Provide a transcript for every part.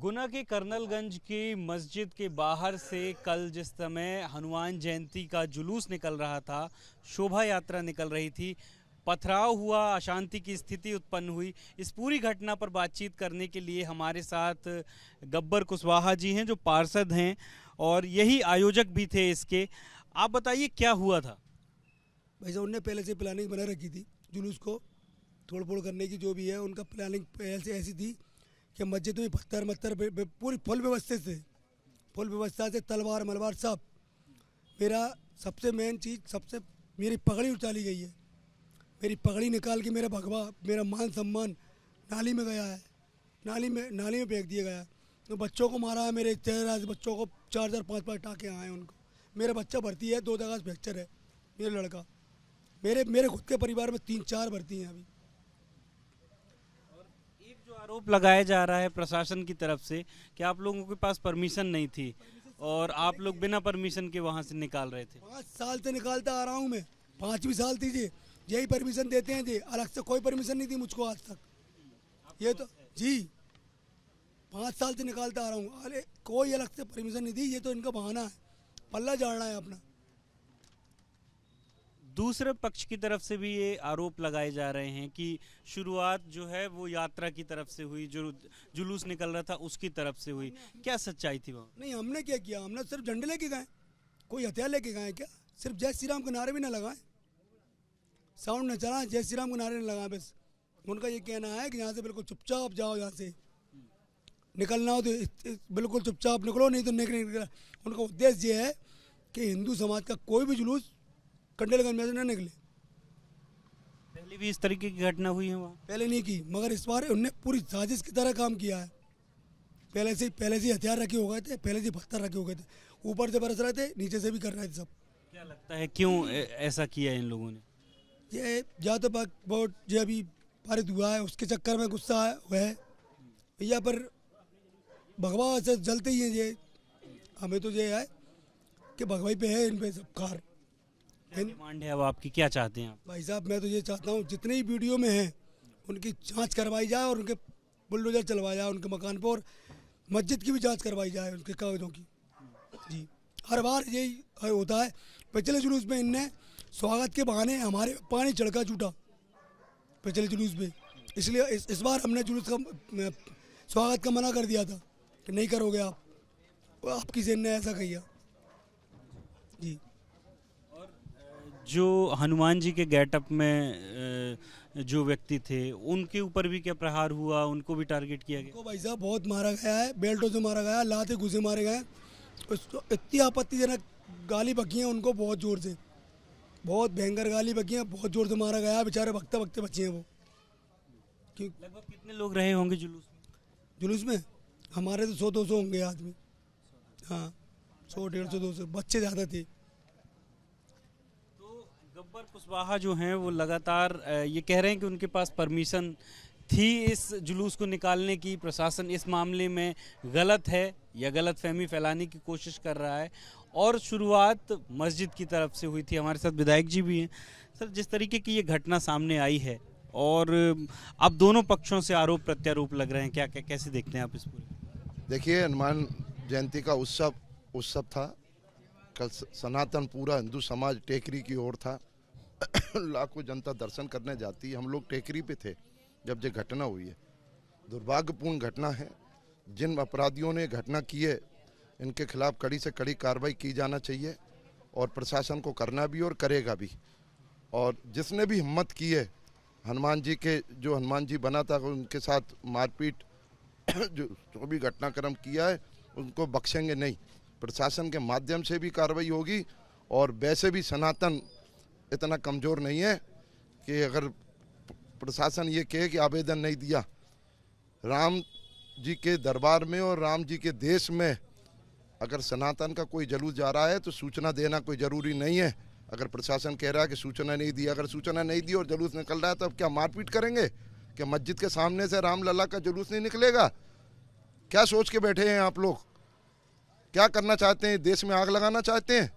गुना के कर्नलगंज की मस्जिद के बाहर से कल जिस समय हनुमान जयंती का जुलूस निकल रहा था, शोभा यात्रा निकल रही थी, पथराव हुआ, अशांति की स्थिति उत्पन्न हुई। इस पूरी घटना पर बातचीत करने के लिए हमारे साथ गब्बर कुशवाहा जी हैं, जो पार्षद हैं और यही आयोजक भी थे इसके। आप बताइए क्या हुआ था। भाई साहब, उनने पहले से प्लानिंग बना रखी थी जुलूस को तोड़ फोड़ करने की। जो भी है उनका प्लानिंग पहले से ऐसी थी कि मस्जिद में पत्थर मत्थर पूरी फुल व्यवस्था से तलवार मलवार सब। मेरा सबसे मेन चीज़, सबसे मेरी पगड़ी उतारी गई है। मेरी पगड़ी निकाल के मेरा भगवा, मेरा मान सम्मान नाली में गया है। नाली में फेंक दिया गया है। तो बच्चों को मारा है, मेरे 13 बच्चों को 4 5 टाँके आए हैं उनको। मेरा बच्चा भर्ती है, 2 जगह फ्रैक्चर है। मेरा लड़का, मेरे खुद के परिवार में 3-4 भर्ती हैं अभी। एक जो आरोप लगाया जा रहा है प्रशासन की तरफ से कि आप लोगों के पास परमिशन नहीं थी और आप लोग बिना परमिशन के वहां से निकाल रहे थे। 5 साल से निकालता आ रहा हूँ मैं। 5वीं साल थी जी, यही परमिशन देते हैं जी। अलग से कोई परमिशन नहीं थी मुझको आज तक। ये तो जी 5 साल से निकालता आ रहा हूँ। अरे कोई अलग से परमिशन नहीं दी। ये तो इनका बहाना है, पल्ला झाड़ना है अपना। दूसरे पक्ष की तरफ से भी ये आरोप लगाए जा रहे हैं कि शुरुआत जो है वो यात्रा की तरफ से हुई, जो जुलूस निकल रहा था उसकी तरफ से हुई। क्या सच्चाई थी वहाँ? नहीं, हमने क्या किया? हमने सिर्फ झंडे लेके गए। कोई हथियार लेके गए क्या? सिर्फ जय श्री राम के नारे भी ना लगाए, साउंड न चला, जय श्री राम के नारे न लगाए। बस उनका ये कहना है कि यहाँ से बिल्कुल चुपचाप जाओ, यहाँ से निकलना हो तो बिल्कुल चुपचाप निकलो, नहीं तो निकल। उनका उद्देश्य ये है कि हिंदू समाज का कोई भी जुलूस कंडेलगंज में से न निकले। पहले भी इस तरीके की घटना हुई है वहाँ? पहले नहीं की, मगर इस बार उनने पूरी साजिश की तरह काम किया है। पहले से हथियार रखे हो गए थे, पहले से पत्थर रखे हो गए थे। ऊपर से बरस रहे थे, नीचे से भी कर रहे थे सब। क्या लगता है क्यों ऐसा किया इन लोगों ने? ये या तो वोट जो अभी पारित हुआ है उसके चक्कर में गुस्सा है वह, या पर भगवा से जलते ही हैं ये। हमें तो ये है कि भगवाई पे है इन पे सब कार। डिमांड है अब आपकी, क्या चाहते हैं आप? भाई साहब, मैं तो ये चाहता हूँ जितने ही वीडियो में हैं उनकी जांच करवाई जाए और उनके बुलडोजर चलवाया जाए उनके मकान पर, और मस्जिद की भी जांच करवाई जाए उनके कागजों की। जी, हर बार यही होता है। पिछले जुलूस में इनने स्वागत के बहाने हमारे पानी चढ़का छूटा पिछले जुलूस में, इसलिए इस बार हमने जुलूस का स्वागत का मना कर दिया था कि नहीं करोगे आप, आपकी सेन ने ऐसा किया। जी, जो हनुमान जी के गेटअप में जो व्यक्ति थे उनके ऊपर भी क्या प्रहार हुआ? उनको भी टारगेट किया गया? उनको भाई साहब बहुत मारा गया है, बेल्टों से मारा गया है, लाते घुसे मारे गए। उसको इतनी आपत्तिजनक गाली बकी है उनको, बहुत ज़ोर से, बहुत भयंकर गाली बकी है, बहुत ज़ोर से मारा गया है। बेचारे भगते भगते बचे हैं वो। लगभग कितने लोग रहे होंगे जुलूस में? जुलूस में हमारे तो 100-200 होंगे आदमी। हाँ, 100-150-200 बच्चे ज़्यादा थे। गब्बर कुशवाहा जो हैं वो लगातार ये कह रहे हैं कि उनके पास परमिशन थी इस जुलूस को निकालने की। प्रशासन इस मामले में गलत है या गलत फहमी फैलाने की कोशिश कर रहा है और शुरुआत मस्जिद की तरफ से हुई थी। हमारे साथ विधायक जी भी हैं। सर, जिस तरीके की ये घटना सामने आई है और अब दोनों पक्षों से आरोप प्रत्यारोप लग रहे हैं, क्या कैसे देखते हैं आप इस पूरे? देखिए, हनुमान जयंती का उत्सव था कल। सनातन पूरा हिंदू समाज टेकरी की ओर था। लाखों जनता दर्शन करने जाती है। हम लोग टेकरी पे थे जब ये घटना हुई है। दुर्भाग्यपूर्ण घटना है। जिन अपराधियों ने घटना की है इनके खिलाफ कड़ी से कड़ी कार्रवाई की जाना चाहिए और प्रशासन को करना भी और करेगा भी। और जिसने भी हिम्मत की है हनुमान जी बना था उनके साथ मारपीट जो भी घटनाक्रम किया है उनको बख्शेंगे नहीं। प्रशासन के माध्यम से भी कार्रवाई होगी। और वैसे भी सनातन इतना कमज़ोर नहीं है कि अगर प्रशासन ये कहे कि आवेदन नहीं दिया, राम जी के दरबार में और राम जी के देश में अगर सनातन का कोई जुलूस जा रहा है तो सूचना देना कोई ज़रूरी नहीं है। अगर प्रशासन कह रहा है कि सूचना नहीं दी, अगर सूचना नहीं दी और जुलूस निकल रहा है तो अब क्या मारपीट करेंगे? क्या मस्जिद के सामने से रामलला का जुलूस नहीं निकलेगा? क्या सोच के बैठे हैं आप लोग? क्या करना चाहते हैं? देश में आग लगाना चाहते हैं?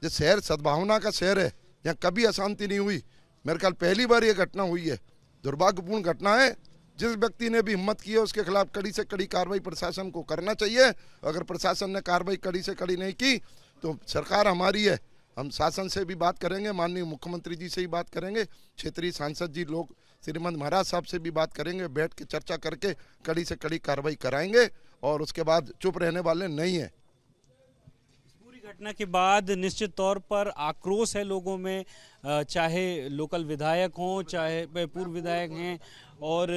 ये शहर सद्भावना का शहर है, यहाँ कभी अशांति नहीं हुई। मेरे ख्याल पहली बार ये घटना हुई है। दुर्भाग्यपूर्ण घटना है जिस व्यक्ति ने भी हिम्मत की है उसके खिलाफ कड़ी से कड़ी कार्रवाई प्रशासन को करना चाहिए। अगर प्रशासन ने कार्रवाई कड़ी से कड़ी नहीं की तो सरकार हमारी है, हम शासन से भी बात करेंगे, माननीय मुख्यमंत्री जी से भी बात करेंगे, क्षेत्रीय सांसद जी लोग श्रीमंत महाराज साहब से भी बात करेंगे, बैठ के चर्चा करके कड़ी से कड़ी कार्रवाई कराएंगे और उसके बाद चुप रहने वाले नहीं है। पूरी घटना के बाद निश्चित तौर पर आक्रोश है लोगों में, चाहे लोकल विधायक हों, चाहे पूर्व विधायक हैं और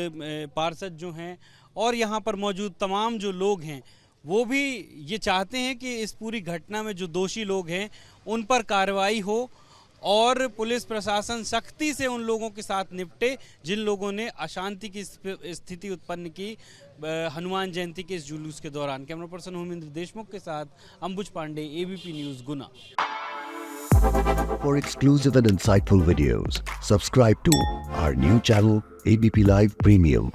पार्षद जो हैं और यहाँ पर मौजूद तमाम जो लोग हैं वो भी ये चाहते हैं कि इस पूरी घटना में जो दोषी लोग हैं उन पर कार्रवाई हो और पुलिस प्रशासन सख्ती से उन लोगों के साथ निपटे जिन लोगों ने अशांति की स्थिति उत्पन्न की हनुमान जयंती के इस जुलूस के दौरान। कैमरा पर्सन होमिंद्र देशमुख के साथ Ambuj Pandey, ABP news, Guna. For exclusive and insightful videos, subscribe to our new channel ABP Live Premium.